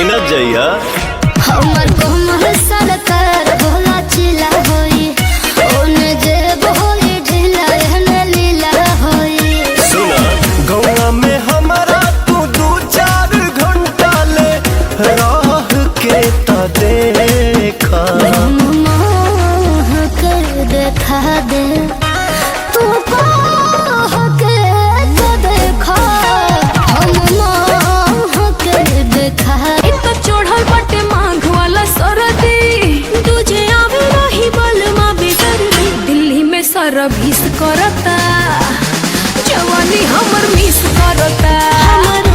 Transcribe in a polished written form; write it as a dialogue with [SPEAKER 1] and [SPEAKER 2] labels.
[SPEAKER 1] गिनत जाइया
[SPEAKER 2] हमर कोमल सरकार भोला चिला होई ओने जेब होई ढीला एहने लीला होई।
[SPEAKER 1] सुना
[SPEAKER 3] गौवा में हमारा तू 2-4 घंटा ले राह के ता देखा
[SPEAKER 2] मोह कर देखा दे तू कह के तो देखा हम मोह कर देखा।
[SPEAKER 4] एक चढ़ल बटे माघ वाला सरदी तुझे आवे रही बलमा बेदर्दी दिल्ली में सरभिस करता जवानी हमर मिस करता।
[SPEAKER 2] हमर